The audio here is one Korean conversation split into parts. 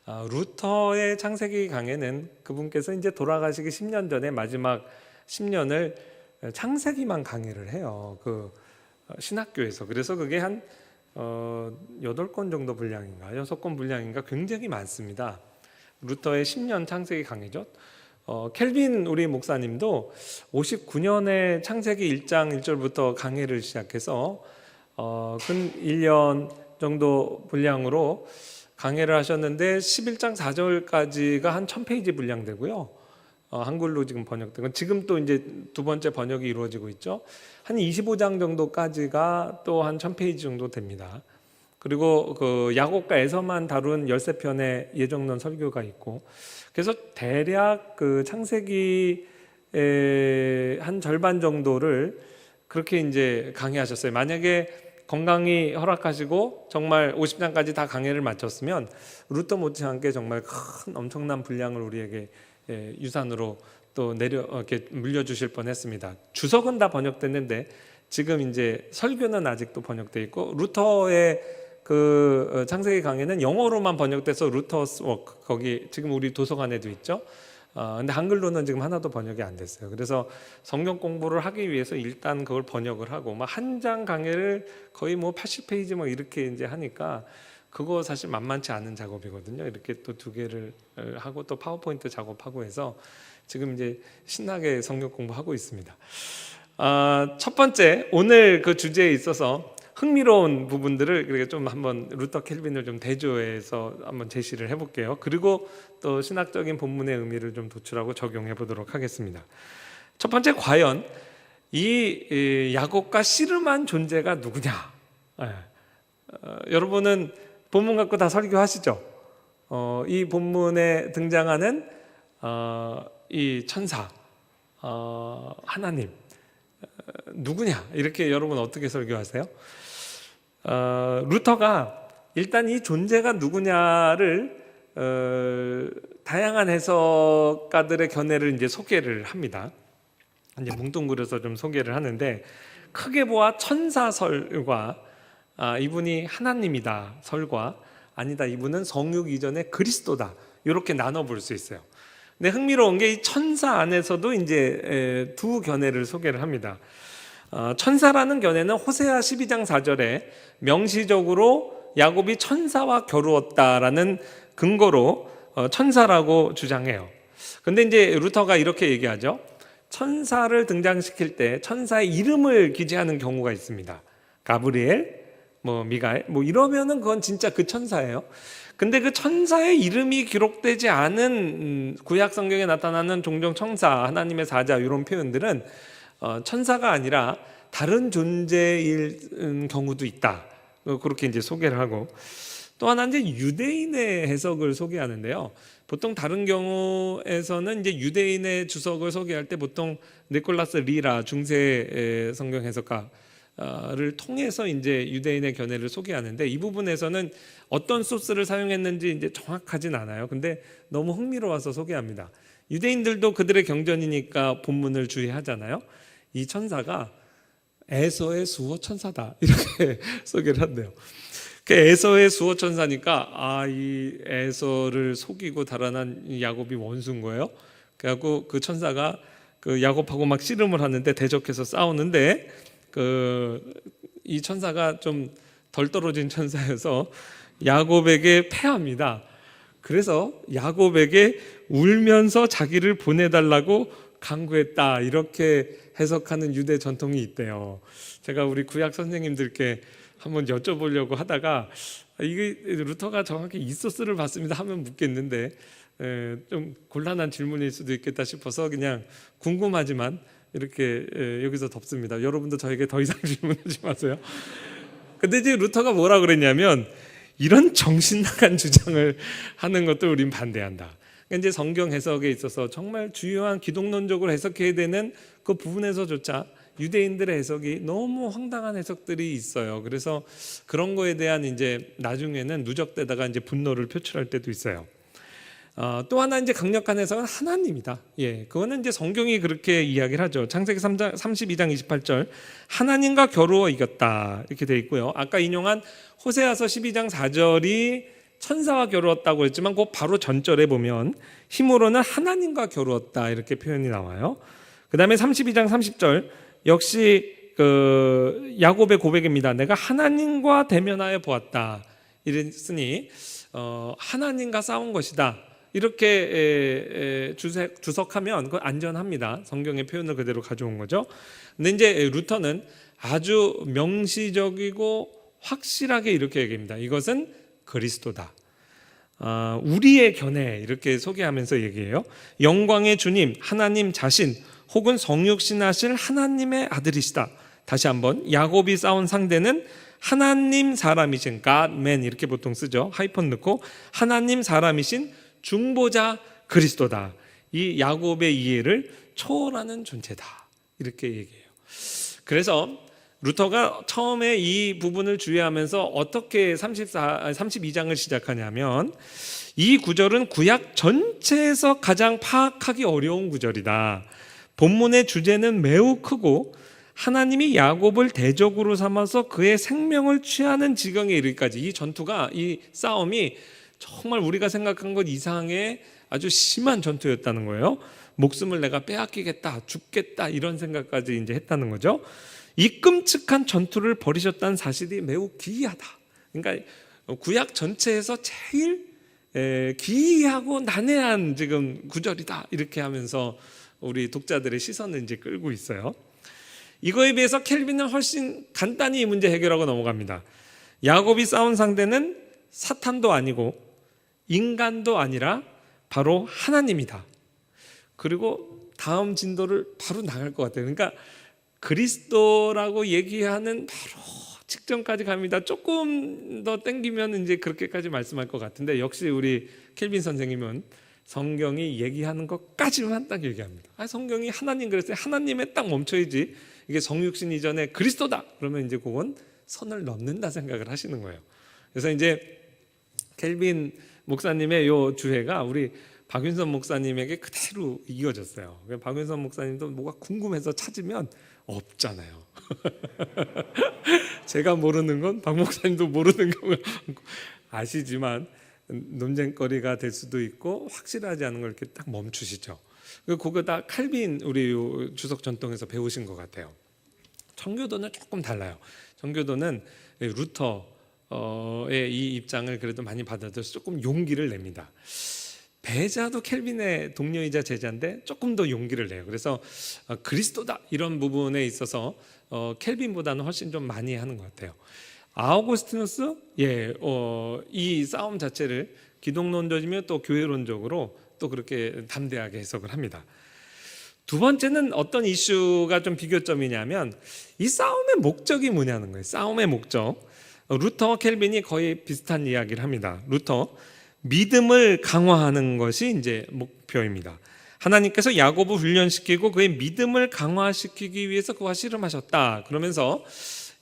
루터의 창세기 강해는 그분께서 이제 돌아가시기 10년 전에 마지막 10년을 창세기만 강의를 해요. 그 신학교에서. 그래서 그게 한 8권 정도 분량인가 6권 분량인가 굉장히 많습니다. 루터의 10년 창세기 강의죠. 켈빈 우리 목사님도 59년에 창세기 1장 1절부터 강의를 시작해서 근 1년 정도 분량으로 강의를 하셨는데 11장 4절까지가 한 1000페이지 분량되고요. 한글로 지금 번역된 건 지금 또 이제 두 번째 번역이 이루어지고 있죠. 한 25장 정도까지가 또 한 1000페이지 정도 됩니다. 그리고 그 야고가에서만 다룬 13편의 예정론 설교가 있고, 그래서 대략 그 창세기의 한 절반 정도를 그렇게 이제 강의하셨어요. 만약에 건강이 허락하시고 정말 50장까지 다 강의를 마쳤으면 루터 못지않게 정말 큰 엄청난 분량을 우리에게 유산으로 또 이렇게 물려주실 뻔했습니다. 주석은 다 번역됐는데 지금 이제 설교는 아직도 번역돼 있고, 루터의 그 창세기 강의는 영어로만 번역돼서 루터스 워크, 거기 지금 우리 도서관에도 있죠. 근데 한글로는 지금 하나도 번역이 안 됐어요. 그래서 성경 공부를 하기 위해서 일단 그걸 번역을 하고 막 한 장 강의를 거의 뭐 80페이지 뭐 이렇게 이제 하니까 그거 사실 만만치 않은 작업이거든요. 이렇게 또 두 개를 하고 또 파워포인트 작업하고 해서 지금 이제 신나게 성경 공부하고 있습니다. 첫 번째, 오늘 그 주제에 있어서 흥미로운 부분들을 그렇게 좀 한번 루터 켈빈을 좀 대조해서 한번 제시를 해볼게요. 그리고 또 신학적인 본문의 의미를 좀 도출하고 적용해 보도록 하겠습니다. 첫 번째, 과연 이 야곱과 씨름한 존재가 누구냐? 여러분은 본문 갖고 다 설교하시죠? 이 본문에 등장하는 이 천사, 하나님 누구냐? 이렇게 여러분 어떻게 설교하세요? 루터가 일단 이 존재가 누구냐를 다양한 해석가들의 견해를 이제 소개를 합니다. 이제 뭉뚱그려서 좀 소개를 하는데, 크게 보아 천사설과 이분이 하나님이다 설과, 아니다 이분은 성육 이전의 그리스도다, 이렇게 나눠 볼 수 있어요. 근데 흥미로운 게 이 천사 안에서도 이제 두 견해를 소개를 합니다. 천사라는 견해는 호세아 12장 4절에 명시적으로 야곱이 천사와 겨루었다라는 근거로 천사라고 주장해요. 근데 이제 루터가 이렇게 얘기하죠. 천사를 등장시킬 때 천사의 이름을 기재하는 경우가 있습니다. 가브리엘, 뭐 미가엘, 뭐 이러면은 그건 진짜 그 천사예요. 근데 그 천사의 이름이 기록되지 않은 구약 성경에 나타나는 종종 천사, 하나님의 사자 이런 표현들은 천사가 아니라 다른 존재일 경우도 있다. 그렇게 이제 소개를 하고, 또 하나 이제 유대인의 해석을 소개하는데요. 보통 다른 경우에서는 이제 유대인의 주석을 소개할 때 보통 니콜라스 리라 중세 성경 해석가를 통해서 이제 유대인의 견해를 소개하는데, 이 부분에서는 어떤 소스를 사용했는지 이제 정확하진 않아요. 근데 너무 흥미로워서 소개합니다. 유대인들도 그들의 경전이니까 본문을 주의하잖아요. 이 천사가 에서의 수호 천사다, 이렇게 소개를 한대요. 그 에서의 수호 천사니까 이 에서를 속이고 달아난 야곱이 원수인 거예요. 그래갖고 그 천사가 그 야곱하고 막 씨름을 하는데, 대적해서 싸우는데 이 천사가 좀 덜 떨어진 천사여서 야곱에게 패합니다. 그래서 야곱에게 울면서 자기를 보내달라고 간구했다, 이렇게 해석하는 유대 전통이 있대요. 제가 우리 구약 선생님들께 한번 여쭤보려고 하다가 이게 루터가 정확히 이 소스를 봤습니다 하면 묻겠는데 좀 곤란한 질문일 수도 있겠다 싶어서 그냥 궁금하지만 이렇게 여기서 덮습니다. 여러분도 저에게 더 이상 질문하지 마세요. 근데 이제 루터가 뭐라 그랬냐면, 이런 정신 나간 주장을 하는 것도 우린 반대한다. 그러니까 이제 성경 해석에 있어서 정말 주요한 기독론적으로 해석해야 되는 그 부분에서조차 유대인들의 해석이 너무 황당한 해석들이 있어요. 그래서 그런 거에 대한 이제 나중에는 누적되다가 이제 분노를 표출할 때도 있어요. 또 하나 이제 강력한 해석은 하나님이다. 그거는 이제 성경이 그렇게 이야기를 하죠. 창세기 32장 28절, 하나님과 겨루어 이겼다, 이렇게 돼 있고요. 아까 인용한 호세아서 12장 4절이 천사와 겨루었다고 했지만 그 바로 전절에 보면 힘으로는 하나님과 겨루었다 이렇게 표현이 나와요. 그 다음에 32장 30절 역시 야곱의 고백입니다. 내가 하나님과 대면하여 보았다 이랬으니 하나님과 싸운 것이다 이렇게 주석하면 그건 안전합니다. 성경의 표현을 그대로 가져온 거죠. 근데 이제 루터는 아주 명시적이고 확실하게 이렇게 얘기합니다. 이것은 그리스도다. 우리의 견해 이렇게 소개하면서 얘기해요. 영광의 주님 하나님 자신 혹은 성육신하실 하나님의 아들이시다. 다시 한번 야곱이 싸운 상대는 하나님 사람이신 God man 이렇게 보통 쓰죠. 하이폰 넣고 하나님 사람이신 중보자 그리스도다. 이 야곱의 이해를 초월하는 존재다 이렇게 얘기해요. 그래서 루터가 처음에 이 부분을 주의하면서 어떻게 32장을 시작하냐면 이 구절은 구약 전체에서 가장 파악하기 어려운 구절이다. 본문의 주제는 매우 크고 하나님이 야곱을 대적으로 삼아서 그의 생명을 취하는 지경에 이르기까지 이 전투가 이 싸움이 정말 우리가 생각한 것 이상의 아주 심한 전투였다는 거예요. 목숨을 내가 빼앗기겠다, 죽겠다 이런 생각까지 이제 했다는 거죠. 이 끔찍한 전투를 벌이셨다는 사실이 매우 기이하다. 그러니까 구약 전체에서 제일 기이하고 난해한 지금 구절이다 이렇게 하면서 우리 독자들의 시선을 이제 끌고 있어요. 이거에 비해서 켈빈은 훨씬 간단히 이 문제 해결하고 넘어갑니다. 야곱이 싸운 상대는 사탄도 아니고 인간도 아니라 바로 하나님이다. 그리고 다음 진도를 바로 나갈 것 같아요. 그러니까 그리스도라고 얘기하는 바로 직전까지 갑니다. 조금 더 땡기면 이제 그렇게까지 말씀할 것 같은데 역시 우리 켈빈 선생님은 성경이 얘기하는 것까지만 딱 얘기합니다. 성경이 하나님 그랬어요. 하나님에 딱 멈춰야지. 이게 성육신 이전에 그리스도다. 그러면 이제 그건 선을 넘는다 생각을 하시는 거예요. 그래서 이제 켈빈 목사님의 요 주회가 우리 박윤선 목사님에게 그대로 이어졌어요. 박윤선 목사님도 뭐가 궁금해서 찾으면 없잖아요. 제가 모르는 건 박 목사님도 모르는 거 아시지만 논쟁거리가 될 수도 있고 확실하지 않은 걸 이렇게 딱 멈추시죠. 그거 다 칼빈 우리 주석 전통에서 배우신 것 같아요. 청교도는 조금 달라요. 청교도는 루터의 이 입장을 그래도 많이 받아들여서 조금 용기를 냅니다. 배자도 켈빈의 동료이자 제자인데 조금 더 용기를 내요. 그래서 그리스도다 이런 부분에 있어서 켈빈보다는 훨씬 좀 많이 하는 것 같아요. 아우구스티누스 이 싸움 자체를 기독론적이며 또 교회론적으로 또 그렇게 담대하게 해석을 합니다. 두 번째는 어떤 이슈가 좀 비교점이냐면 이 싸움의 목적이 뭐냐는 거예요. 싸움의 목적. 루터, 켈빈이 거의 비슷한 이야기를 합니다. 루터 믿음을 강화하는 것이 이제 목표입니다. 하나님께서 야곱을 훈련시키고 그의 믿음을 강화시키기 위해서 그와 씨름하셨다. 그러면서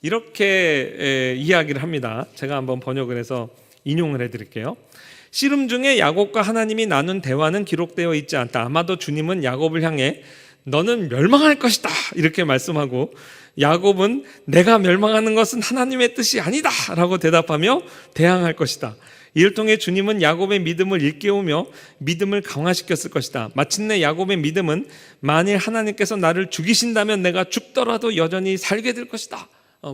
이렇게 이야기를 합니다. 제가 한번 번역을 해서 인용을 해드릴게요. 씨름 중에 야곱과 하나님이 나눈 대화는 기록되어 있지 않다. 아마도 주님은 야곱을 향해 너는 멸망할 것이다 이렇게 말씀하고 야곱은 내가 멸망하는 것은 하나님의 뜻이 아니다 라고 대답하며 대항할 것이다. 이를 통해 주님은 야곱의 믿음을 일깨우며 믿음을 강화시켰을 것이다. 마침내 야곱의 믿음은 만일 하나님께서 나를 죽이신다면 내가 죽더라도 여전히 살게 될 것이다.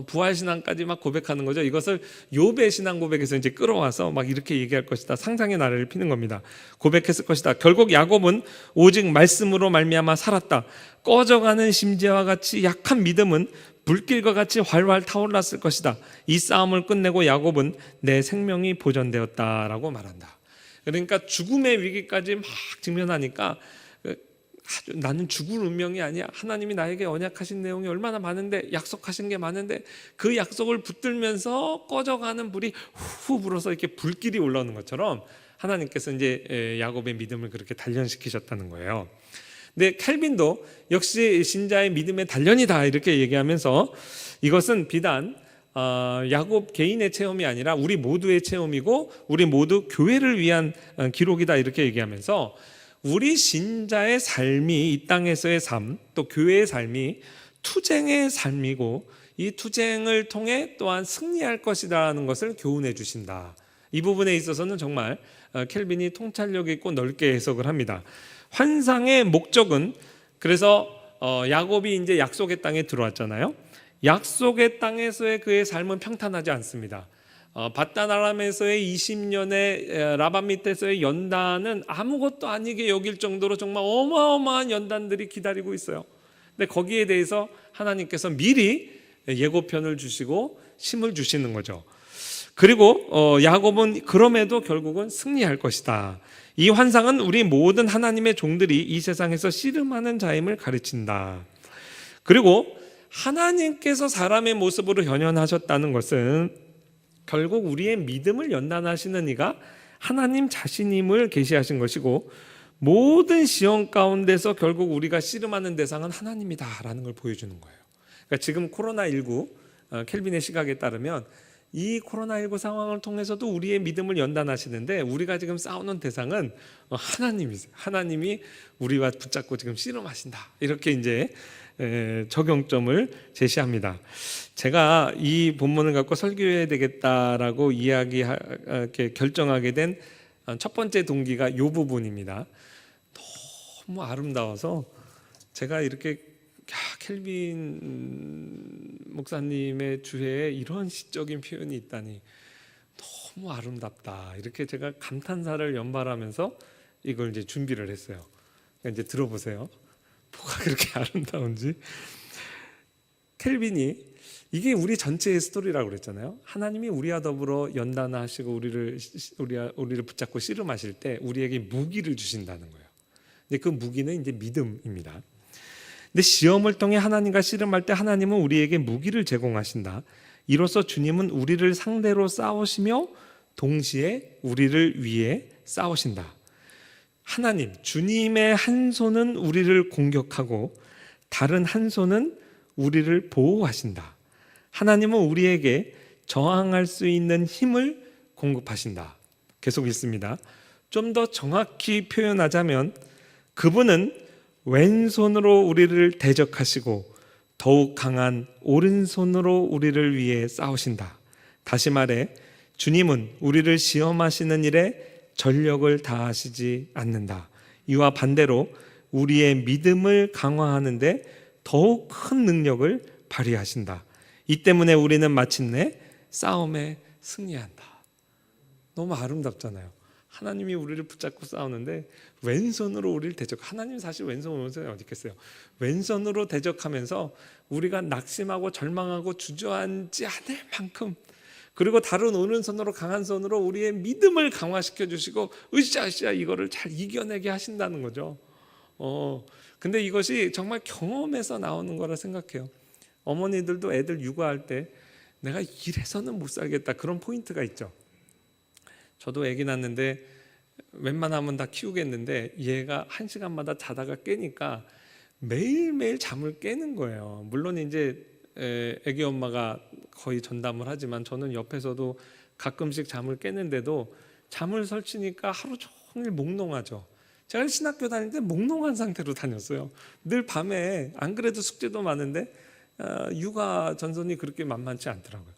부활신앙까지 막 고백하는 거죠. 이것을 욥의 신앙 고백에서 이제 끌어와서 막 이렇게 얘기할 것이다. 상상의 나래를 피는 겁니다. 고백했을 것이다. 결국 야곱은 오직 말씀으로 말미암아 살았다. 꺼져가는 심지와 같이 약한 믿음은 불길과 같이 활활 타올랐을 것이다. 이 싸움을 끝내고 야곱은 내 생명이 보존되었다라고 말한다. 그러니까 죽음의 위기까지 막 직면하니까 나는 죽을 운명이 아니야. 하나님이 나에게 언약하신 내용이 얼마나 많은데 약속하신 게 많은데 그 약속을 붙들면서 꺼져가는 불이 후 불어서 이렇게 불길이 올라오는 것처럼 하나님께서 이제 야곱의 믿음을 그렇게 단련시키셨다는 거예요. 근데 켈빈도 역시 신자의 믿음의 단련이다 이렇게 얘기하면서 이것은 비단 야곱 개인의 체험이 아니라 우리 모두의 체험이고 우리 모두 교회를 위한 기록이다 이렇게 얘기하면서 우리 신자의 삶이 이 땅에서의 삶, 또 교회의 삶이 투쟁의 삶이고 이 투쟁을 통해 또한 승리할 것이라는 것을 교훈해 주신다. 이 부분에 있어서는 정말 켈빈이 통찰력 있고 넓게 해석을 합니다. 환상의 목적은, 그래서 야곱이 이제 약속의 땅에 들어왔잖아요. 약속의 땅에서의 그의 삶은 평탄하지 않습니다. 밧단 아람에서의 20년의 라반 밑에서의 연단은 아무것도 아니게 여길 정도로 정말 어마어마한 연단들이 기다리고 있어요. 근데 거기에 대해서 하나님께서 미리 예고편을 주시고 힘을 주시는 거죠. 그리고 야곱은 그럼에도 결국은 승리할 것이다. 이 환상은 우리 모든 하나님의 종들이 이 세상에서 씨름하는 자임을 가르친다. 그리고 하나님께서 사람의 모습으로 현현하셨다는 것은 결국 우리의 믿음을 연단하시는 이가 하나님 자신임을 계시하신 것이고, 모든 시험 가운데서 결국 우리가 씨름하는 대상은 하나님이다라는 걸 보여주는 거예요. 그러니까 지금 코로나19 켈빈의 시각에 따르면 이 코로나19 상황을 통해서도 우리의 믿음을 연단하시는데, 우리가 지금 싸우는 대상은 하나님이세요. 하나님이 우리와 붙잡고 지금 씨름하신다. 이렇게 이제 적용점을 제시합니다. 제가 이 본문을 갖고 설교해야 되겠다라고 이렇게 결정하게 된 첫 번째 동기가 이 부분입니다. 너무 아름다워서 제가 이렇게 켈빈 목사님의 주회에 이런 시적인 표현이 있다니 너무 아름답다. 이렇게 제가 감탄사를 연발하면서 이걸 이제 준비를 했어요. 그러니까 이제 들어보세요. 뭐가 그렇게 아름다운지. 켈빈이 이게 우리 전체의 스토리라고 그랬잖아요. 하나님이 우리와 더불어 연단하시고 우리를 붙잡고 씨름하실 때 우리에게 무기를 주신다는 거예요. 근데 그 무기는 이제 믿음입니다. 근데 시험을 통해 하나님과 씨름할 때 하나님은 우리에게 무기를 제공하신다. 이로써 주님은 우리를 상대로 싸우시며 동시에 우리를 위해 싸우신다. 하나님, 주님의 한 손은 우리를 공격하고 다른 한 손은 우리를 보호하신다. 하나님은 우리에게 저항할 수 있는 힘을 공급하신다. 계속 있습니다. 좀 더 정확히 표현하자면 그분은 왼손으로 우리를 대적하시고 더욱 강한 오른손으로 우리를 위해 싸우신다. 다시 말해 주님은 우리를 시험하시는 일에 전력을 다하시지 않는다. 이와 반대로 우리의 믿음을 강화하는데 더욱 큰 능력을 발휘하신다. 이 때문에 우리는 마침내 싸움에 승리한다. 너무 아름답잖아요. 하나님이 우리를 붙잡고 싸우는데 왼손으로 우리를 하나님 사실 왼손 오른손이 어디 있겠어요. 왼손으로 대적하면서 우리가 낙심하고 절망하고 주저앉지 않을 만큼, 그리고 다른 오른손으로 강한 손으로 우리의 믿음을 강화시켜 주시고 으쌰으쌰 이거를 잘 이겨내게 하신다는 거죠. 근데 이것이 정말 경험에서 나오는 거라 생각해요. 어머니들도 애들 육아할 때 내가 이래서는 못 살겠다 그런 포인트가 있죠. 저도 아기 낳는데 웬만하면 다 키우겠는데 얘가 1시간마다 자다가 깨니까 매일매일 잠을 깨는 거예요. 물론 이제 아기 엄마가 거의 전담을 하지만 저는 옆에서도 가끔씩 잠을 깨는데도 잠을 설치니까 하루 종일 몽롱하죠. 제가 신학교 다닐 때 몽롱한 상태로 다녔어요. 늘 밤에 안 그래도 숙제도 많은데 육아 전선이 그렇게 만만치 않더라고요.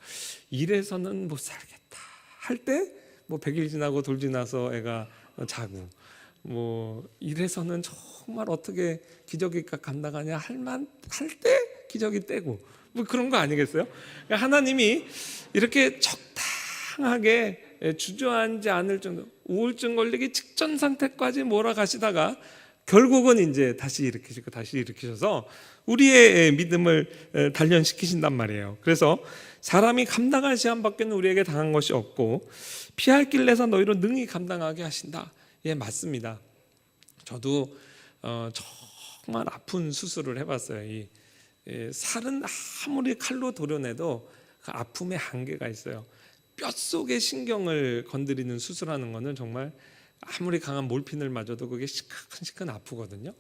이래서는 못 살겠다 할 때 뭐 100일 지나고 돌 지나서 애가 자고, 뭐 이래서는 정말 어떻게 기저귀값 감당하냐 할 때 기저귀 떼고, 뭐 그런 거 아니겠어요? 그러니까 하나님이 이렇게 적당하게 주저앉지 않을 정도, 우울증 걸리기 직전 상태까지 몰아가시다가 결국은 이제 다시 일으키시고 다시 일으키셔서 우리의 믿음을 단련시키신단 말이에요. 그래서 사람이 감당할 시험밖에는 우리에게 당한 것이 없고 피할 길 내서 너희로 능히 감당하게 하신다. 예, 맞습니다. 저도 정말 아픈 수술을 해봤어요. 이 살은 아무리 칼로 도려내도 그 아픔의 한계가 있어요. 뼛속의 신경을 건드리는 수술하는 거는 정말 아무리 강한 몰핀을 맞아도 그게 시큰시큰 아프거든요.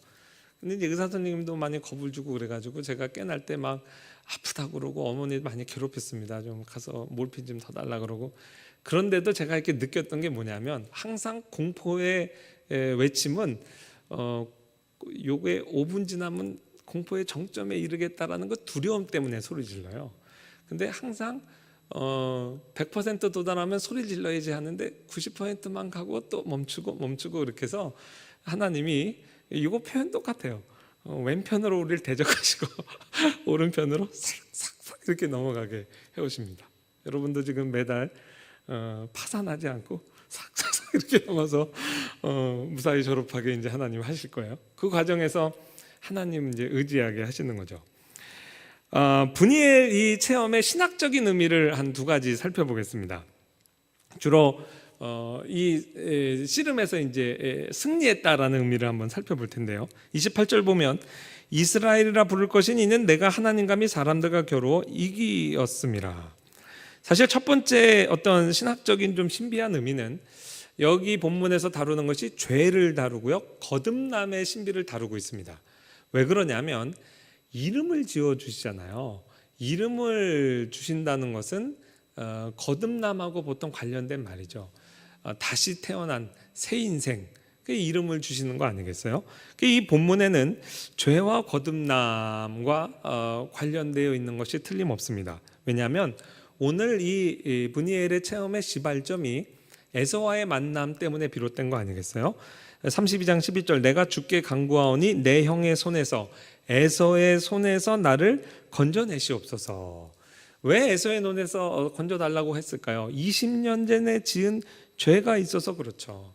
근데 이제 의사 선생님도 많이 겁을 주고 그래가지고 제가 깨날 때 막 아프다고 그러고 어머니 많이 괴롭혔습니다. 좀 가서 몰핀 좀 더 달라 그러고. 그런데도 제가 이렇게 느꼈던 게 뭐냐면 항상 공포의 외침은 요게 5분 지나면 공포의 정점에 이르겠다라는 그 두려움 때문에 소리 질러요. 근데 항상 100% 도달하면 소리 질러야지 하는데 90%만 가고 또 멈추고 이렇게 해서 하나님이 이거 표현 똑같아요. 왼편으로 우리를 대적하시고 오른편으로 싹싹싹 이렇게 넘어가게 해오십니다. 여러분도 지금 매달 파산하지 않고 싹싹싹 이렇게 넘어서 무사히 졸업하게 이제 하나님 하실 거예요. 그 과정에서 하나님 이제 의지하게 하시는 거죠. 분이엘 이 체험의 신학적인 의미를 한 두 가지 살펴보겠습니다. 주로 이 씨름에서 이제 승리했다라는 의미를 한번 살펴볼 텐데요. 28절 보면 이스라엘이라 부를 것인 이는 내가 하나님과 및 사람들과 겨루어 이기었음이라. 사실 첫 번째 어떤 신학적인 좀 신비한 의미는 여기 본문에서 다루는 것이 죄를 다루고요, 거듭남의 신비를 다루고 있습니다. 왜 그러냐면 이름을 지어 주시잖아요. 이름을 주신다는 것은 거듭남하고 보통 관련된 말이죠. 다시 태어난 새 인생, 그 이름을 주시는 거 아니겠어요? 이 본문에는 죄와 거듭남과 관련되어 있는 것이 틀림없습니다. 왜냐하면 오늘 이 브니엘의 체험의 시발점이 에서와의 만남 때문에 비롯된 거 아니겠어요? 32장 12절 내가 주께 간구하오니 내 형의 손에서 에서의 손에서 나를 건져내시옵소서. 왜 에서의 손에서 건져달라고 했을까요? 20년 전에 지은 죄가 있어서 그렇죠.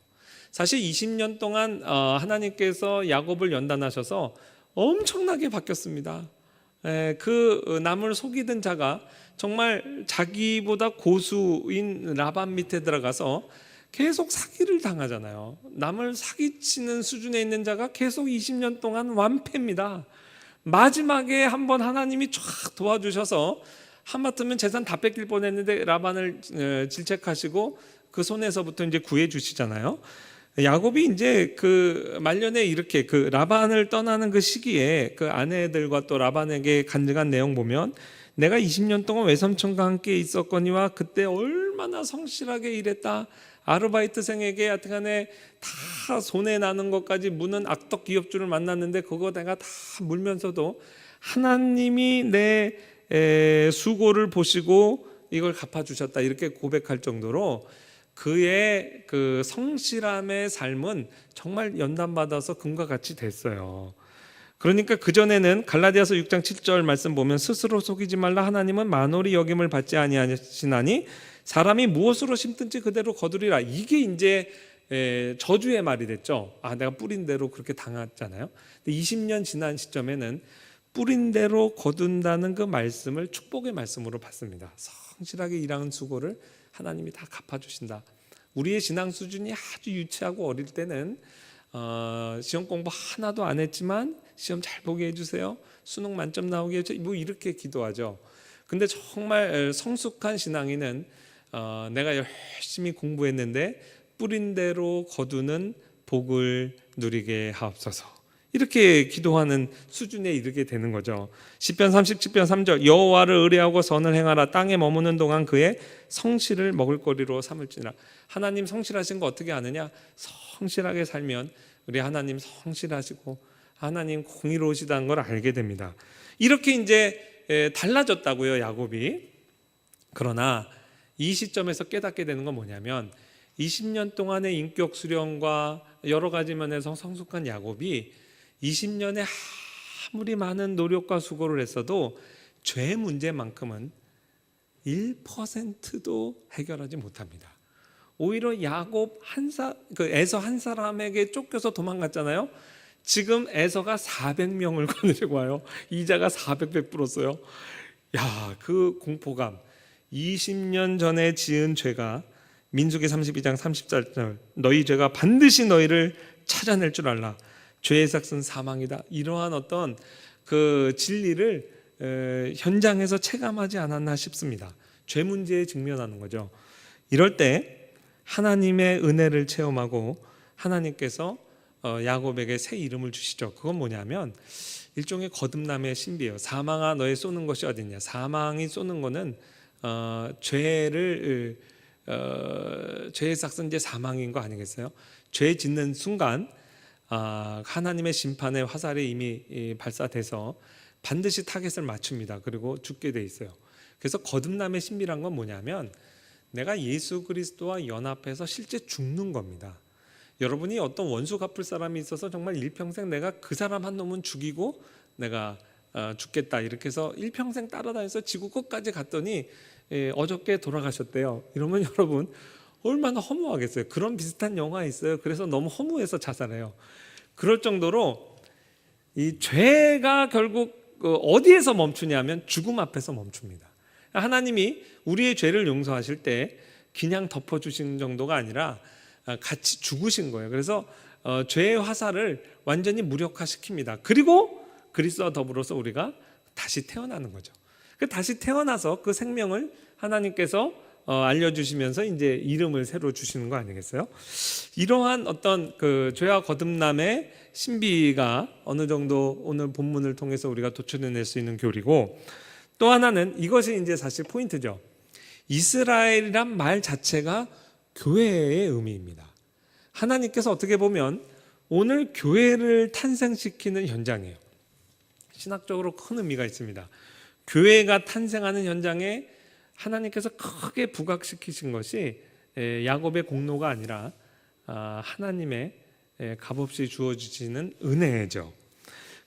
사실 20년 동안 하나님께서 야곱을 연단하셔서 엄청나게 바뀌었습니다. 그 남을 속이던 자가 정말 자기보다 고수인 라반 밑에 들어가서 계속 사기를 당하잖아요. 남을 사기치는 수준에 있는 자가 계속 20년 동안 완패입니다. 마지막에 한번 하나님이 쫙 도와주셔서 하마터면 재산 다 뺏길 뻔했는데 라반을 질책하시고 그 손에서부터 이제 구해 주시잖아요. 야곱이 이제 그 말년에 이렇게 그 라반을 떠나는 그 시기에 그 아내들과 또 라반에게 간증한 내용 보면 내가 20년 동안 외삼촌과 함께 있었거니와 그때 얼마나 성실하게 일했다. 아르바이트생에게 하여튼간에 다 손해 나는 것까지 무는 악덕 기업주를 만났는데 그거 내가 다 물면서도 하나님이 내 수고를 보시고 이걸 갚아주셨다 이렇게 고백할 정도로 그의 그 성실함의 삶은 정말 연단받아서 금과 같이 됐어요. 그러니까 그전에는 갈라디아서 6장 7절 말씀 보면 스스로 속이지 말라 하나님은 만홀히 여김을 받지 아니하시나니 사람이 무엇으로 심든지 그대로 거두리라. 이게 이제 저주의 말이 됐죠. 내가 뿌린 대로 그렇게 당했잖아요. 20년 지난 시점에는 뿌린 대로 거둔다는 그 말씀을 축복의 말씀으로 받습니다. 성실하게 일하는 수고를 하나님이 다 갚아주신다. 우리의 신앙 수준이 아주 유치하고 어릴 때는 시험 공부 하나도 안 했지만 시험 잘 보게 해주세요. 수능 만점 나오게 해주세요. 뭐 이렇게 기도하죠. 근데 정말 성숙한 신앙인은 내가 열심히 공부했는데 뿌린 대로 거두는 복을 누리게 하옵소서. 이렇게 기도하는 수준에 이르게 되는 거죠. 시편 37편 3절 여호와를 의뢰하고 선을 행하라. 땅에 머무는 동안 그의 성실을 먹을거리로 삼을지니라. 하나님 성실하신 거 어떻게 아느냐? 성실하게 살면 우리 하나님 성실하시고 하나님 공의로우시다는 걸 알게 됩니다. 이렇게 이제 달라졌다고요, 야곱이. 그러나 이 시점에서 깨닫게 되는 건 뭐냐면 20년 동안의 인격 수련과 여러 가지 면에서 성숙한 야곱이 20년에 아무리 많은 노력과 수고를 했어도 죄 문제만큼은 1%도 해결하지 못합니다. 오히려 야곱 에서 한 사람에게 쫓겨서 도망갔잖아요. 지금 에서가 400명을 거느리고 와요. 이자가 400배 불었어요. 그 공포감. 20년 전에 지은 죄가 민수기 32장 30절 너희 죄가 반드시 너희를 찾아낼 줄 알라. 죄의 삭은 사망이다. 이러한 어떤 그 진리를 현장에서 체감하지 않았나 싶습니다. 죄 문제에 직면하는 거죠. 이럴 때 하나님의 은혜를 체험하고 하나님께서 야곱에게 새 이름을 주시죠. 그건 뭐냐면 일종의 거듭남의 신비예요. 사망아 너의 쏘는 것이 어딨냐. 사망이 쏘는 거는 죄의 삭은 이제 사망인 거 아니겠어요? 죄 짓는 순간 하나님의 심판의 화살이 이미 발사돼서 반드시 타겟을 맞춥니다. 그리고 죽게 돼 있어요. 그래서 거듭남의 신비란 건 뭐냐면 내가 예수 그리스도와 연합해서 실제 죽는 겁니다. 여러분이 어떤 원수 갚을 사람이 있어서 정말 일평생 내가 그 사람 한 놈은 죽이고 내가 죽겠다 이렇게 해서 일평생 따라다녀서 지구 끝까지 갔더니 어저께 돌아가셨대요. 이러면 여러분 얼마나 허무하겠어요. 그런 비슷한 영화 있어요. 그래서 너무 허무해서 자살해요. 그럴 정도로 이 죄가 결국 어디에서 멈추냐면 죽음 앞에서 멈춥니다. 하나님이 우리의 죄를 용서하실 때 그냥 덮어주신 정도가 아니라 같이 죽으신 거예요. 그래서 죄의 화살을 완전히 무력화시킵니다. 그리고 그리스도와 더불어서 우리가 다시 태어나는 거죠. 다시 태어나서 그 생명을 하나님께서 알려주시면서 이제 이름을 새로 주시는 거 아니겠어요? 이러한 어떤 그 죄와 거듭남의 신비가 어느 정도 오늘 본문을 통해서 우리가 도출해낼 수 있는 교리고, 또 하나는 이것이 이제 사실 포인트죠. 이스라엘이란 말 자체가 교회의 의미입니다. 하나님께서 어떻게 보면 오늘 교회를 탄생시키는 현장이에요. 신학적으로 큰 의미가 있습니다. 교회가 탄생하는 현장에 하나님께서 크게 부각시키신 것이 야곱의 공로가 아니라 하나님의 값없이 주어지시는 은혜죠.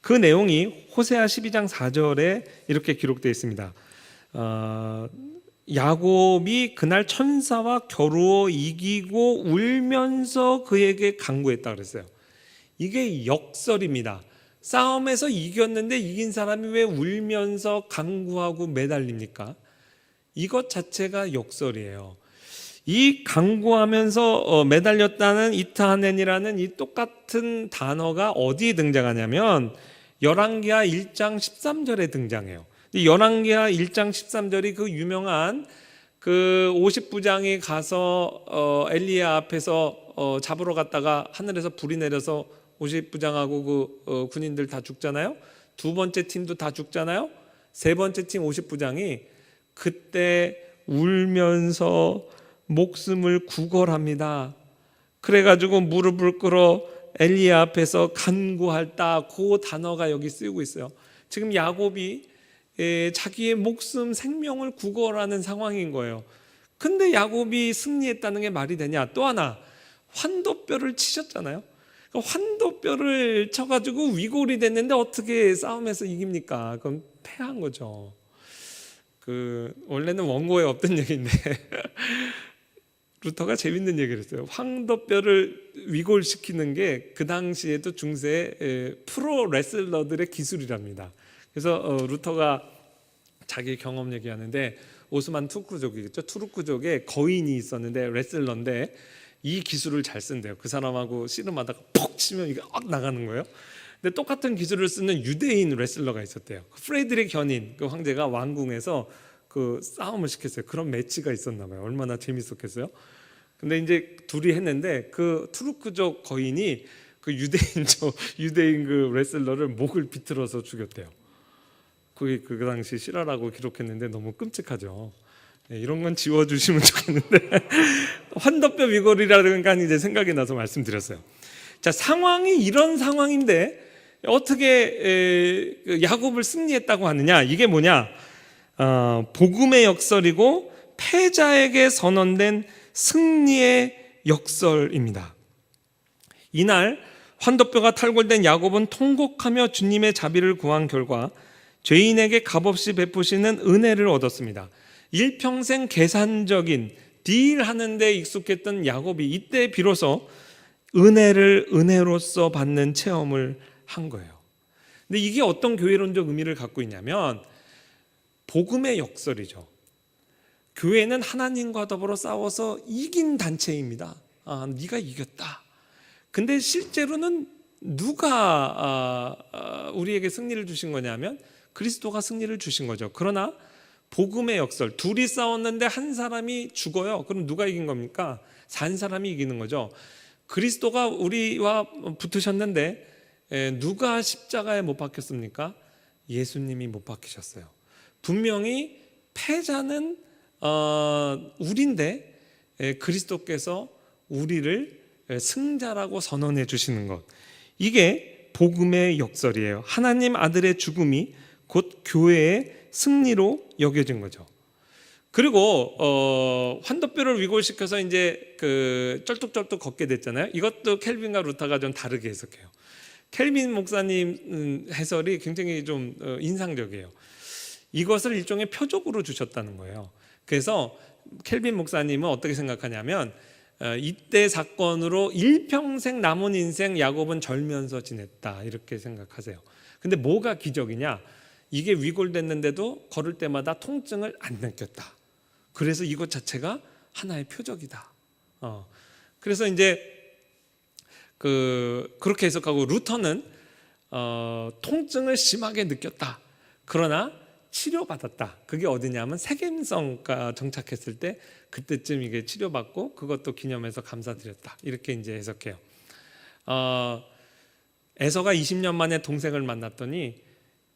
그 내용이 호세아 12장 4절에 이렇게 기록되어 있습니다. 야곱이 그날 천사와 겨루어 이기고 울면서 그에게 간구했다 그랬어요. 이게 역설입니다. 싸움에서 이겼는데 이긴 사람이 왜 울면서 간구하고 매달립니까? 이것 자체가 역설이에요. 이 간구하면서 매달렸다는 이타하넨이라는 이 똑같은 단어가 어디에 등장하냐면 열왕기하 1장 13절에 등장해요. 열왕기하 1장 13절이 그 유명한 그 50부장이 가서 엘리야 앞에서 잡으러 갔다가 하늘에서 불이 내려서 50부장하고 그 군인들 다 죽잖아요. 두 번째 팀도 다 죽잖아요. 세 번째 팀 50부장이 그때 울면서 목숨을 구걸합니다. 그래가지고 무릎을 꿇어 엘리야 앞에서 간구할다. 그 단어가 여기 쓰이고 있어요. 지금 야곱이 자기의 목숨 생명을 구걸하는 상황인 거예요. 근데 야곱이 승리했다는 게 말이 되냐? 또 하나 환도뼈를 치셨잖아요. 환도뼈를 쳐가지고 위골이 됐는데 어떻게 싸움에서 이깁니까? 그건 패한 거죠. 원래는 원고에 없던 얘기인데 루터가 재밌는 얘기를 했어요. 황도뼈를 위골시키는 게 그 당시에도 중세 프로 레슬러들의 기술이랍니다. 그래서 루터가 자기 경험 얘기하는데 오스만 투르크족이겠죠. 투르크족에 거인이 있었는데 레슬러인데 이 기술을 잘 쓴대요. 그 사람하고 씨름하다가 퍽 치면 이게 악 나가는 거예요. 근데 똑같은 기술을 쓰는 유대인 레슬러가 있었대요. 프레드릭 현인 그 황제가 왕궁에서 그 싸움을 시켰어요. 그런 매치가 있었나 봐요. 얼마나 재밌었겠어요. 근데 이제 둘이 했는데 그 투르크족 거인이 그 유대인 그 레슬러를 목을 비틀어서 죽였대요. 그게 그 당시 실화라고 기록했는데 너무 끔찍하죠. 이런 건 지워주시면 좋겠는데 환도뼈 위골이라든가 이제 생각이 나서 말씀드렸어요. 자, 상황이 이런 상황인데 어떻게 야곱을 승리했다고 하느냐? 이게 뭐냐? 복음의 역설이고 패자에게 선언된 승리의 역설입니다. 이날 환도뼈가 탈골된 야곱은 통곡하며 주님의 자비를 구한 결과 죄인에게 값없이 베푸시는 은혜를 얻었습니다. 일평생 계산적인 딜하는 데 익숙했던 야곱이 이때 비로소 은혜를 은혜로서 받는 체험을 한 거예요. 근데 이게 어떤 교회론적 의미를 갖고 있냐면 복음의 역설이죠. 교회는 하나님과 더불어 싸워서 이긴 단체입니다. 네가 이겼다. 근데 실제로는 누가 우리에게 승리를 주신 거냐면 그리스도가 승리를 주신 거죠. 그러나 복음의 역설, 둘이 싸웠는데 한 사람이 죽어요. 그럼 누가 이긴 겁니까? 산 사람이 이기는 거죠. 그리스도가 우리와 붙으셨는데 누가 십자가에 못 박혔습니까? 예수님이 못 박히셨어요. 분명히 패자는 우리인데 그리스도께서 우리를 승자라고 선언해 주시는 것, 이게 복음의 역설이에요. 하나님 아들의 죽음이 곧 교회의 승리로 여겨진 거죠. 그리고 환도뼈를 위골시켜서 이제 그 쩔뚝쩔뚝 걷게 됐잖아요. 이것도 켈빈과 루터가 좀 다르게 해석해요. 켈빈 목사님 해설이 굉장히 좀 인상적이에요. 이것을 일종의 표적으로 주셨다는 거예요. 그래서 켈빈 목사님은 어떻게 생각하냐면 이때 사건으로 일평생 남은 인생 야곱은 절면서 지냈다 이렇게 생각하세요. 근데 뭐가 기적이냐? 이게 위골됐는데도 걸을 때마다 통증을 안 느꼈다. 그래서 이것 자체가 하나의 표적이다. 그래서 이제 그렇게 해석하고, 루터는 통증을 심하게 느꼈다. 그러나 치료받았다. 그게 어디냐면 세겜성과 정착했을 때 그때쯤 이게 치료받고 그것도 기념해서 감사드렸다. 이렇게 이제 해석해요. 에서가 20년 만에 동생을 만났더니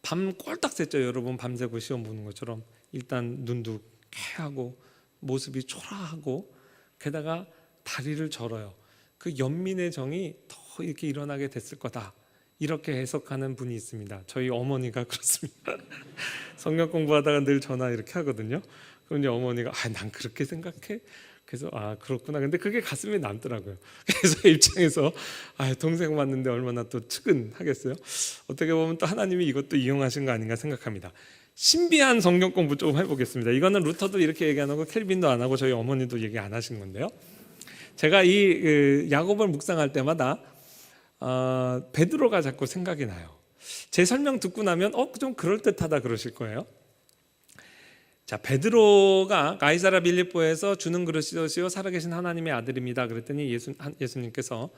밤 꼴딱 샜죠. 여러분 밤새고 시험 보는 것처럼. 일단 눈도 쾌하고 모습이 초라하고 게다가 다리를 절어요. 그 연민의 정이 더 이렇게 일어나게 됐을 거다. 이렇게 해석하는 분이 있습니다. 저희 어머니가 그렇습니다. 성경 공부하다가 늘 전화 이렇게 하거든요. 그럼 이제 어머니가 난 그렇게 생각해? 그래서 그렇구나. 근데 그게 가슴에 남더라고요. 그래서 입장에서 동생 만났는데 얼마나 또 측은하겠어요. 어떻게 보면 또 하나님이 이것도 이용하신 거 아닌가 생각합니다. 신비한 성경 공부 좀 해보겠습니다. 이거는 루터도 이렇게 얘기 안 하고 켈빈도 안 하고 저희 어머니도 얘기 안 하신 건데요. 제가 이 야곱을 묵상할 때마다 베드로가 자꾸 생각이 나요. 제 설명 듣고 나면 좀 그럴듯하다 그러실 거예요. 자, 베드로가 가이사랴 빌립보에서 주는 그릇이시오 살아계신 하나님의 아들입니다. 그랬더니 예수님께서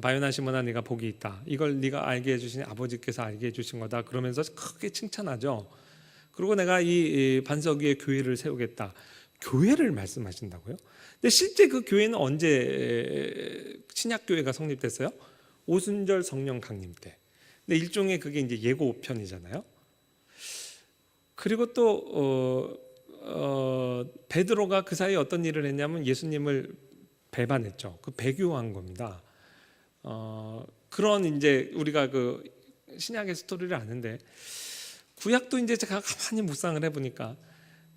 바요나 시몬아 네가 복이 있다. 이걸 네가 알게 해주신 아버지께서 알게 해주신 거다. 그러면서 크게 칭찬하죠. 그리고 내가 이 반석 위에 교회를 세우겠다. 교회를 말씀하신다고요? 근데 실제 그 교회는 언제 신약교회가 성립됐어요? 오순절 성령 강림 때. 근데 일종의 그게 이제 예고편이잖아요. 그리고 또 베드로가 그 사이에 어떤 일을 했냐면 예수님을 배반했죠. 그 배교한 겁니다. 그런 이제 우리가 그 신약의 스토리를 아는데, 구약도 이제 제가 가만히 묵상을 해보니까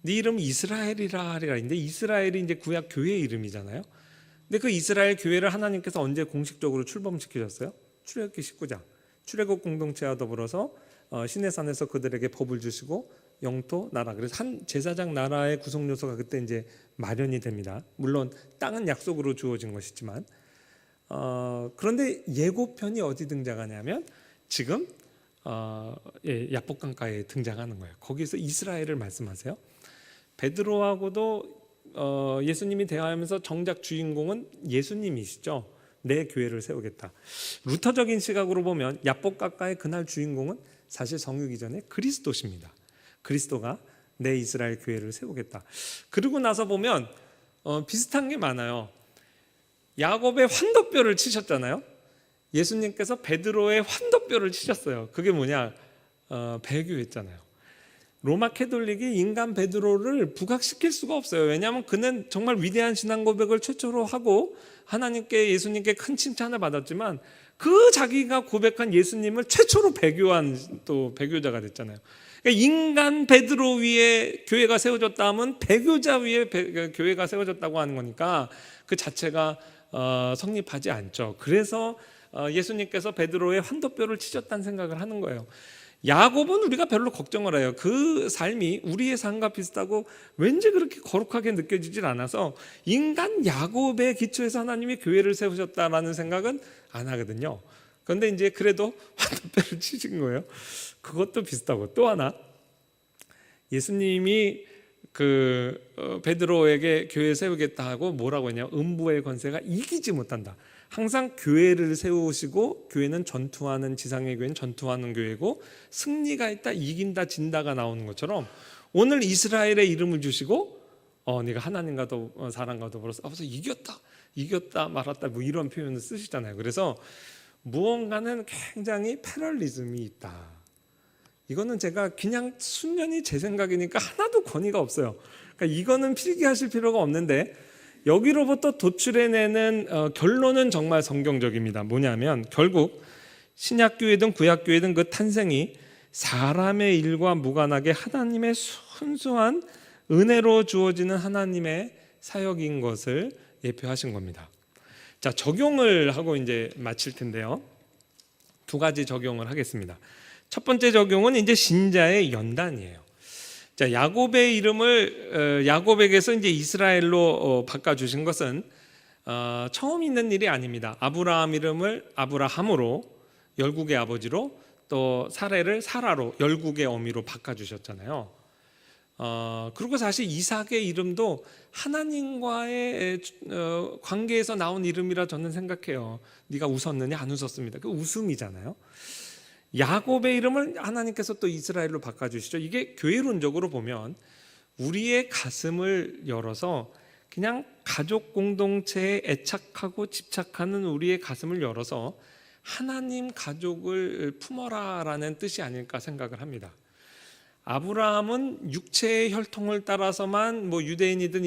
네 이름 이스라엘이라 하리라. 근데 이스라엘이 이제 구약 교회 이름이잖아요. 근데 그 이스라엘 교회를 하나님께서 언제 공식적으로 출범시키셨어요? 출애굽기 19장. 출애굽 공동체와 더불어서 시내산에서 그들에게 법을 주시고 영토, 나라. 그래서 한 제사장 나라의 구성 요소가 그때 이제 마련이 됩니다. 물론 땅은 약속으로 주어진 것이지만, 그런데 예고편이 어디 등장하냐면 지금 야복 강가에 등장하는 거예요. 거기서 이스라엘을 말씀하세요. 베드로하고도 예수님이 대화하면서 정작 주인공은 예수님이시죠. 내 교회를 세우겠다. 루터적인 시각으로 보면 야복 강가의 그날 주인공은 사실 성육이 전에 그리스도십니다. 그리스도가 내 이스라엘 교회를 세우겠다. 그러고 나서 보면 비슷한 게 많아요. 야곱의 환도뼈를 치셨잖아요. 예수님께서 베드로의 환도뼈를 치셨어요. 그게 뭐냐? 배교했잖아요. 로마 캐톨릭이 인간 베드로를 부각시킬 수가 없어요. 왜냐하면 그는 정말 위대한 신앙 고백을 최초로 하고 하나님께, 예수님께 큰 칭찬을 받았지만 그 자기가 고백한 예수님을 최초로 배교한 또 배교자가 됐잖아요. 그러니까 인간 베드로 위에 교회가 세워졌다 하면 배교자 위에 교회가 세워졌다고 하는 거니까 그 자체가 성립하지 않죠. 그래서 예수님께서 베드로의 환도뼈를 치셨다는 생각을 하는 거예요. 야곱은 우리가 별로 걱정을 해요. 그 삶이 우리의 삶과 비슷하고 왠지 그렇게 거룩하게 느껴지질 않아서 인간 야곱의 기초에서 하나님이 교회를 세우셨다라는 생각은 안 하거든요. 그런데 이제 그래도 환도뼈를 치신 거예요. 그것도 비슷하고, 또 하나, 예수님이 베드로에게 교회 세우겠다 하고 뭐라고 했냐? 음부의 권세가 이기지 못한다. 항상 교회를 세우시고, 교회는 전투하는, 지상의 교회는 전투하는 교회고 승리가 있다, 이긴다, 진다가 나오는 것처럼 오늘 이스라엘의 이름을 주시고 네가 하나님과 사람과 더불어 싸워서 이겼다 말았다 뭐 이런 표현을 쓰시잖아요. 그래서 무언가는 굉장히 패럴리즘이 있다. 이거는 제가 그냥 순전히 제 생각이니까 하나도 권위가 없어요. 그러니까 이거는 필기하실 필요가 없는데, 여기로부터 도출해내는 결론은 정말 성경적입니다. 뭐냐면 결국 신약교회든 구약교회든 그 탄생이 사람의 일과 무관하게 하나님의 순수한 은혜로 주어지는 하나님의 사역인 것을 예표하신 겁니다. 자, 적용을 하고 이제 마칠 텐데요. 두 가지 적용을 하겠습니다. 첫 번째 적용은 이제 신자의 연단이에요. 자, 야곱의 이름을 야곱에게서 이제 이스라엘로 바꿔주신 것은 처음 있는 일이 아닙니다. 아브라함 이름을 아브라함으로, 열국의 아버지로, 또 사레를 사라로, 열국의 어미로 바꿔주셨잖아요. 그리고 사실 이삭의 이름도 하나님과의 관계에서 나온 이름이라 저는 생각해요. 네가 웃었느냐? 안 웃었습니다. 그 웃음이잖아요. 야곱의 이름을 하나님께서 또 이스라엘로 바꿔주시죠. 이게 교회론적으로 보면 우리의 가슴을 열어서 그냥 가족 공동체에 애착하고 집착하는 우리의 가슴을 열어서 하나님 가족을 품어라라는 뜻이 아닐까 생각을 합니다. 아브라함은 육체의 혈통을 따라서만 뭐 유대인이든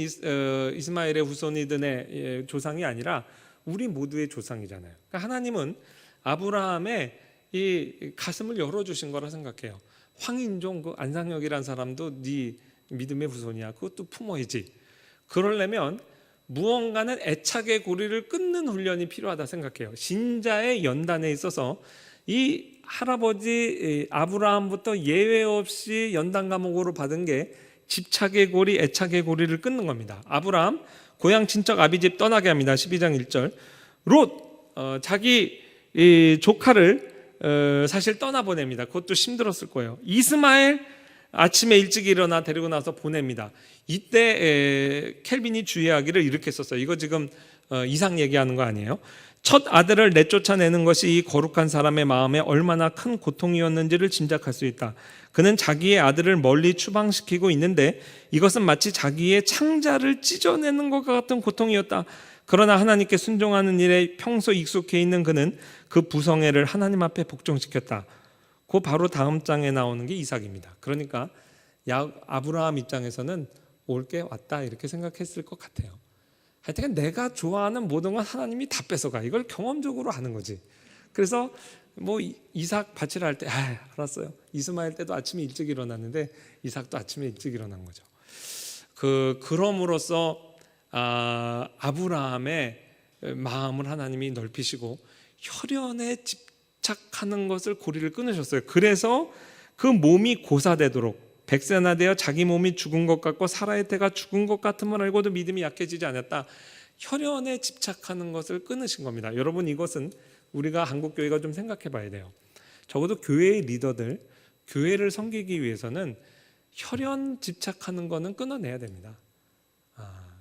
이스마엘의 후손이든의 조상이 아니라 우리 모두의 조상이잖아요. 그러니까 하나님은 아브라함의 이 가슴을 열어주신 거라 생각해요. 황인종, 그 안상혁이라는 사람도 네 믿음의 후손이야. 그것도 품어야지. 그러려면 무언가는 애착의 고리를 끊는 훈련이 필요하다 생각해요. 신자의 연단에 있어서 이 할아버지 아브라함부터 예외 없이 연단 감옥으로 받은 게 집착의 고리, 애착의 고리를 끊는 겁니다. 아브라함 고향 친척 아비집 떠나게 합니다. 12장 1절. 롯 자기 조카를 사실 떠나보냅니다. 그것도 힘들었을 거예요. 이스마엘 아침에 일찍 일어나 데리고 나서 보냅니다. 이때 켈빈이 주의하기를 이렇게 썼어요. 이거 지금 이상 얘기하는 거 아니에요? 첫 아들을 내쫓아내는 것이 이 거룩한 사람의 마음에 얼마나 큰 고통이었는지를 짐작할 수 있다. 그는 자기의 아들을 멀리 추방시키고 있는데 이것은 마치 자기의 창자를 찢어내는 것과 같은 고통이었다. 그러나 하나님께 순종하는 일에 평소 익숙해 있는 그는 그 부성애를 하나님 앞에 복종시켰다. 그 바로 다음 장에 나오는 게 이삭입니다. 그러니까 아브라함 입장에서는 올 게 왔다 이렇게 생각했을 것 같아요. 하여튼 내가 좋아하는 모든 건 하나님이 다 뺏어가. 이걸 경험적으로 하는 거지. 그래서 뭐 이삭 바치라 할 때 알았어요. 이스마엘 때도 아침에 일찍 일어났는데 이삭도 아침에 일찍 일어난 거죠. 그럼으로써 아브라함의 마음을 하나님이 넓히시고 혈연에 집착하는 것을 고리를 끊으셨어요. 그래서 그 몸이 고사되도록 백세나 되어 자기 몸이 죽은 것 같고 사라의 태가 죽은 것 같음을 알고도 믿음이 약해지지 않았다. 혈연에 집착하는 것을 끊으신 겁니다. 여러분, 이것은 우리가 한국교회가 좀 생각해 봐야 돼요. 적어도 교회의 리더들, 교회를 섬기기 위해서는 혈연 집착하는 거는 끊어내야 됩니다.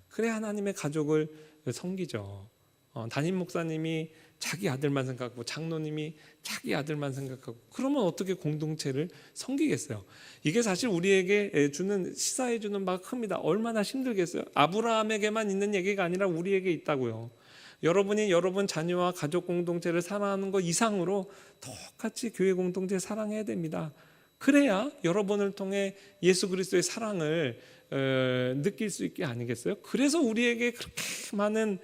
그래야 하나님의 가족을 섬기죠. 담임 목사님이 자기 아들만 생각하고 장로님이 자기 아들만 생각하고 그러면 어떻게 공동체를 섬기겠어요? 이게 사실 우리에게 주는 시사해 주는 바가 큽니다. 얼마나 힘들겠어요? 아브라함에게만 있는 얘기가 아니라 우리에게 있다고요. 여러분이 여러분 자녀와 가족 공동체를 사랑하는 것 이상으로 똑같이 교회 공동체 사랑해야 됩니다. 그래야 여러분을 통해 예수 그리스도의 사랑을 느낄 수 있게 아니겠어요? 그래서 우리에게 그렇게 많은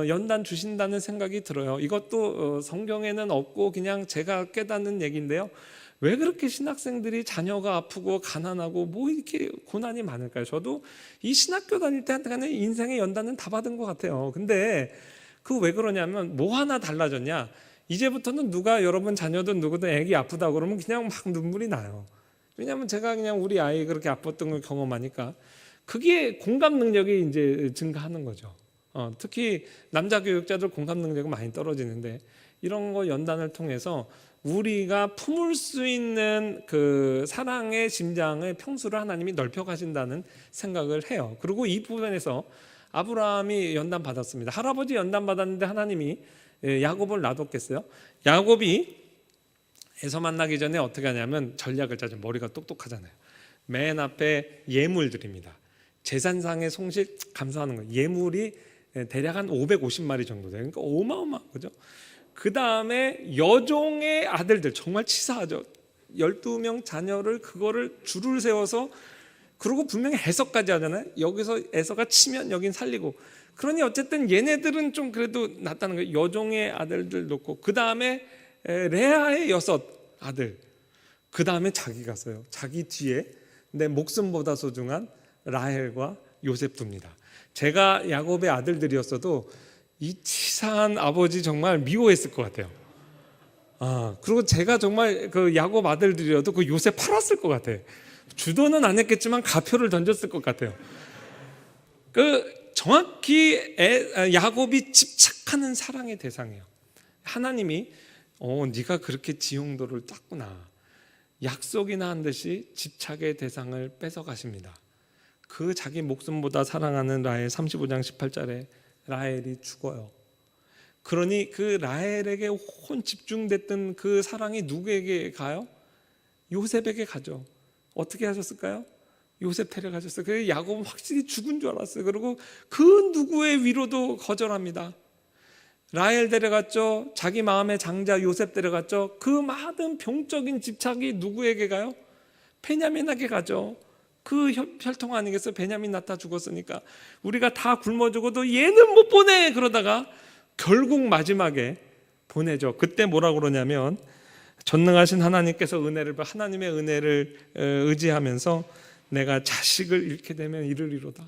연단 주신다는 생각이 들어요. 이것도 성경에는 없고 그냥 제가 깨닫는 얘기인데요. 왜 그렇게 신학생들이 자녀가 아프고 가난하고 뭐 이렇게 고난이 많을까요? 저도 이 신학교 다닐 때 한테는 인생의 연단은 다 받은 것 같아요. 근데 그 왜 그러냐면 뭐 하나 달라졌냐? 이제부터는 누가 여러분 자녀든 누구든 애기 아프다 그러면 그냥 막 눈물이 나요. 왜냐하면 제가 그냥 우리 아이 그렇게 아팠던 걸 경험하니까 그게 공감 능력이 이제 증가하는 거죠. 특히 남자 교육자들 공감 능력은 많이 떨어지는데 이런 거 연단을 통해서 우리가 품을 수 있는 그 사랑의 심장의 평수를 하나님이 넓혀 가신다는 생각을 해요. 그리고 이 부분에서 아브라함이 연단 받았습니다. 할아버지 연단 받았는데 하나님이 야곱을 놔뒀겠어요? 야곱이 에서 만나기 전에 어떻게 하냐면 전략을 짜죠. 머리가 똑똑하잖아요. 맨 앞에 예물 드립니다. 제산상의 송식 감사하는 거예요. 예물이 대략 한 550마리 정도 돼요. 그러니까 어마어마한 거죠. 그 다음에 여종의 아들들 정말 치사하죠. 12명 자녀를 그거를 줄을 세워서 그리고 분명히 해석까지 하잖아요. 여기서 에서가 치면 여긴 살리고 그러니 어쨌든 얘네들은 좀 그래도 낫다는 거예요. 여종의 아들들 놓고 그 다음에 레아의 6 아들 그 다음에 자기가 써요. 자기 뒤에 내 목숨보다 소중한 라헬과 요셉두입니다. 제가 야곱의 아들들이었어도 이 치사한 아버지 정말 미워했을 것 같아요. 그리고 제가 정말 그 야곱 아들들이어도 그 요셉 팔았을 것 같아요. 주도는 안 했겠지만 가표를 던졌을 것 같아요. 정확히 야곱이 집착하는 사랑의 대상이에요. 하나님이 네가 그렇게 지용도를 땄구나. 약속이나 한 듯이 집착의 대상을 뺏어가십니다. 그 자기 목숨보다 사랑하는 라헬 35장 18절에 라헬이 죽어요. 그러니 그 라헬에게 온 집중됐던 그 사랑이 누구에게 가요? 요셉에게 가죠. 어떻게 하셨을까요? 요셉 데려가셨어요. 그래서 야곱은 확실히 죽은 줄 알았어요. 그리고 그 누구의 위로도 거절합니다. 라헬 데려갔죠. 자기 마음의 장자 요셉 데려갔죠. 그 많은 병적인 집착이 누구에게 가요? 베냐민에게 가죠. 그 혈통 아니겠어요? 베냐민 낳다 죽었으니까 우리가 다 굶어 죽어도 얘는 못 보내. 그러다가 결국 마지막에 보내죠. 그때 뭐라고 그러냐면 전능하신 하나님께서 하나님의 은혜를 의지하면서 내가 자식을 잃게 되면 이르리로다.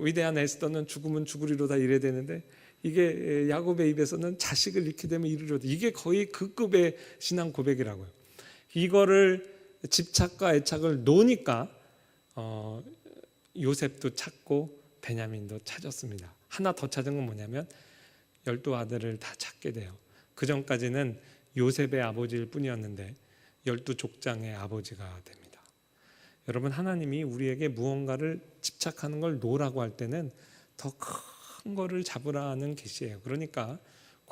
위대한 에스더는 죽으면 죽으리로다 이래야 되는데 이게 야곱의 입에서는 자식을 잃게 되면 이르리로다. 이게 거의 그 급의 신앙 고백이라고요. 이거를 집착과 애착을 놓으니까 요셉도 찾고 베냐민도 찾았습니다. 하나 더 찾은 건 뭐냐면 12아들을 다 찾게 돼요. 그 전까지는 요셉의 아버지일 뿐이었는데 12족장의 아버지가 됩니다. 여러분, 하나님이 우리에게 무언가를 집착하는 걸 놓으라고 할 때는 더 큰 거를 잡으라는 계시예요. 그러니까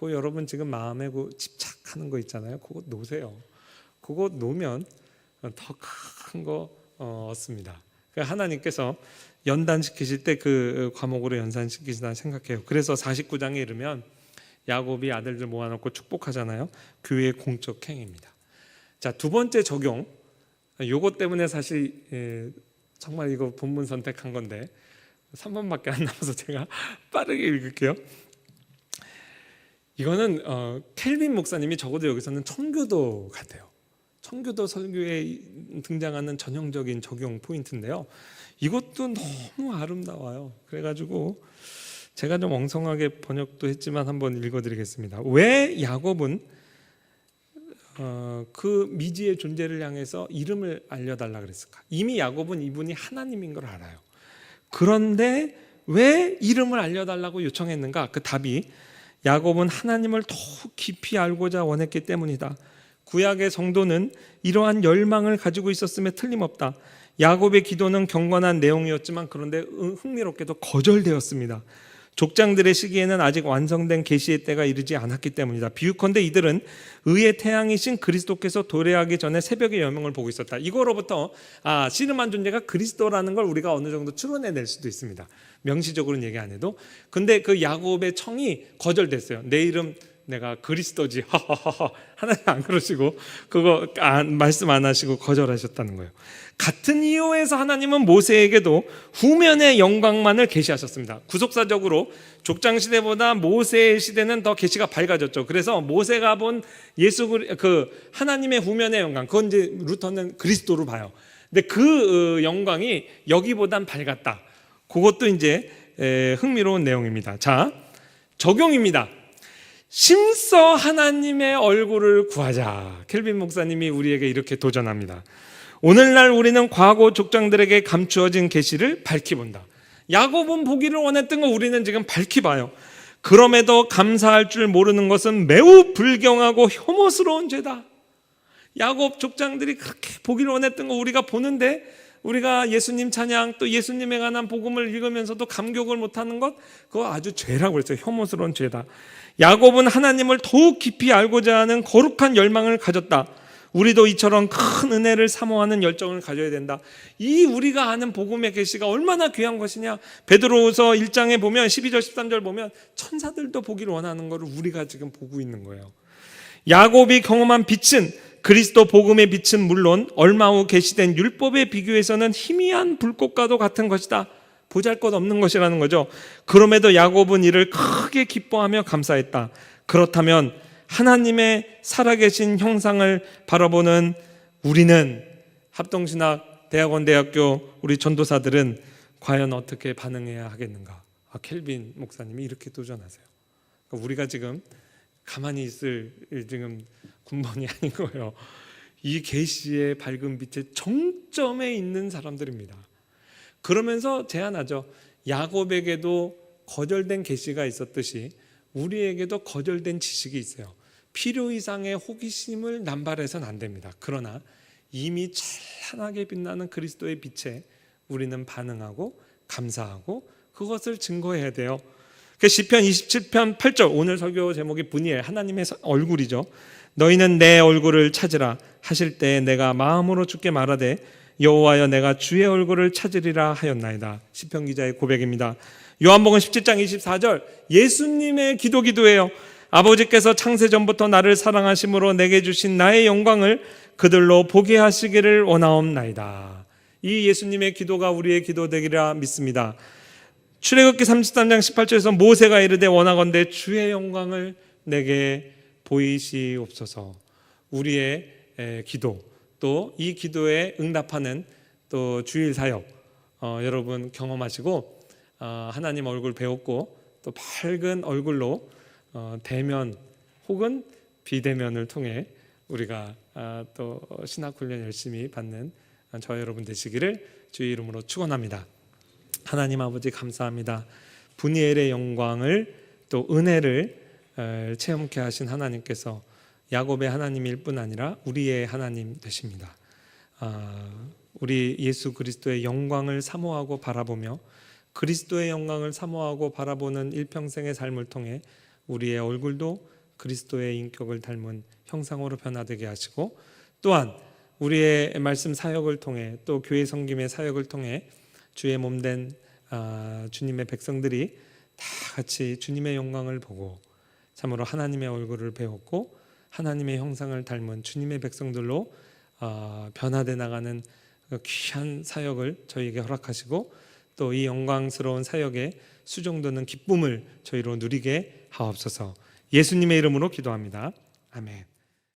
여러분 지금 마음에 집착하는 거 있잖아요. 그거 놓으세요. 그거 놓으면 더 큰 거 얻습니다. 하나님께서 연단시키실 때 그 과목으로 연단시키시다 생각해요. 그래서 49장에 이르면 야곱이 아들들 모아놓고 축복하잖아요. 교회의 공적 행위입니다. 자, 두 번째 적용. 요것 때문에 사실 정말 이거 본문 선택한 건데 3번밖에 안 남아서 제가 빠르게 읽을게요. 이거는 켈빈 목사님이 적어도 여기서는 청교도 같아요. 청교도 설교에 등장하는 전형적인 적용 포인트인데요. 이것도 너무 아름다워요. 그래가지고 제가 좀 엉성하게 번역도 했지만 한번 읽어드리겠습니다. 왜 야곱은 그 미지의 존재를 향해서 이름을 알려달라 그랬을까? 이미 야곱은 이분이 하나님인 걸 알아요. 그런데 왜 이름을 알려달라고 요청했는가? 그 답이 야곱은 하나님을 더욱 깊이 알고자 원했기 때문이다. 구약의 성도는 이러한 열망을 가지고 있었음에 틀림없다. 야곱의 기도는 경건한 내용이었지만 그런데 흥미롭게도 거절되었습니다. 족장들의 시기에는 아직 완성된 계시의 때가 이르지 않았기 때문이다. 비유컨대 이들은 의의 태양이신 그리스도께서 도래하기 전에 새벽의 여명을 보고 있었다. 이거로부터 씨름한 존재가 그리스도라는 걸 우리가 어느 정도 추론해낼 수도 있습니다. 명시적으로는 얘기 안 해도. 근데 그 야곱의 청이 거절됐어요. 내 이름 내가 그리스도지. 하나님 안 그러시고 그거 말씀 안 하시고 거절하셨다는 거예요. 같은 이유에서 하나님은 모세에게도 후면의 영광만을 계시하셨습니다. 구속사적으로 족장 시대보다 모세의 시대는 더 계시가 밝아졌죠. 그래서 모세가 본 하나님의 후면의 영광, 그건 이제 루터는 그리스도로 봐요. 근데 그 영광이 여기보단 밝았다. 그것도 이제 흥미로운 내용입니다. 자, 적용입니다. 심써 하나님의 얼굴을 구하자. 켈빈 목사님이 우리에게 이렇게 도전합니다. 오늘날 우리는 과거 족장들에게 감추어진 계시를 밝히 본다. 야곱은 보기를 원했던 거 우리는 지금 밝히 봐요. 그럼에도 감사할 줄 모르는 것은 매우 불경하고 혐오스러운 죄다. 야곱 족장들이 그렇게 보기를 원했던 거 우리가 보는데 우리가 예수님 찬양 또 예수님에 관한 복음을 읽으면서도 감격을 못하는 것, 그거 아주 죄라고 그랬어요. 혐오스러운 죄다. 야곱은 하나님을 더욱 깊이 알고자 하는 거룩한 열망을 가졌다. 우리도 이처럼 큰 은혜를 사모하는 열정을 가져야 된다. 이 우리가 아는 복음의 계시가 얼마나 귀한 것이냐. 베드로후서 1장에 보면 12절 13절 보면 천사들도 보기를 원하는 것을 우리가 지금 보고 있는 거예요. 야곱이 경험한 빛은, 그리스도 복음의 빛은 물론 얼마 후 계시된 율법에 비교해서는 희미한 불꽃과도 같은 것이다. 보잘것없는 것이라는 거죠. 그럼에도 야곱은 이를 크게 기뻐하며 감사했다. 그렇다면 하나님의 살아계신 형상을 바라보는 우리는, 합동신학 대학원, 대학교 우리 전도사들은 과연 어떻게 반응해야 하겠는가? 켈빈 목사님이 이렇게 도전하세요. 그러니까 우리가 지금 가만히 있을 지금 군번이 아닌 거예요. 이 계시의 밝은 빛의 정점에 있는 사람들입니다. 그러면서 제안하죠. 야곱에게도 거절된 계시가 있었듯이 우리에게도 거절된 지식이 있어요. 필요 이상의 호기심을 남발해서는 안 됩니다. 그러나 이미 찬란하게 빛나는 그리스도의 빛에 우리는 반응하고 감사하고 그것을 증거해야 돼요. 시편 27편 8절, 오늘 설교 제목이 분이엘, 하나님의 얼굴이죠. 너희는 내 얼굴을 찾으라 하실 때 내가 마음으로 주께 말하되 여호와여 내가 주의 얼굴을 찾으리라 하였나이다. 시편 기자의 고백입니다. 요한복음 17장 24절, 예수님의 기도예요. 아버지께서 창세전부터 나를 사랑하심으로 내게 주신 나의 영광을 그들로 보게 하시기를 원하옵나이다. 이 예수님의 기도가 우리의 기도 되기라 믿습니다. 출애굽기 33장 18절에서 모세가 이르되 원하건대 주의 영광을 내게 보이시옵소서. 우리의 기도, 또 이 기도에 응답하는 또 주일 사역 여러분 경험하시고 하나님 얼굴 배웠고 또 밝은 얼굴로 대면 혹은 비대면을 통해 우리가 또 신학훈련 열심히 받는 저와 여러분 되시기를 주의 이름으로 축원합니다. 하나님 아버지 감사합니다. 분이엘의 영광을 또 은혜를 체험케 하신 하나님께서 야곱의 하나님일 뿐 아니라 우리의 하나님 되십니다. 우리 예수 그리스도의 영광을 사모하고 바라보며 그리스도의 영광을 사모하고 바라보는 일평생의 삶을 통해 우리의 얼굴도 그리스도의 인격을 닮은 형상으로 변화되게 하시고 또한 우리의 말씀 사역을 통해 또 교회 섬김의 사역을 통해 주의 몸된 주님의 백성들이 다 같이 주님의 영광을 보고 참으로 하나님의 얼굴을 배웠고 하나님의 형상을 닮은 주님의 백성들로 변화돼 나가는 귀한 사역을 저희에게 허락하시고 또 이 영광스러운 사역에 수종도는 기쁨을 저희로 누리게 하옵소서. 예수님의 이름으로 기도합니다. 아멘.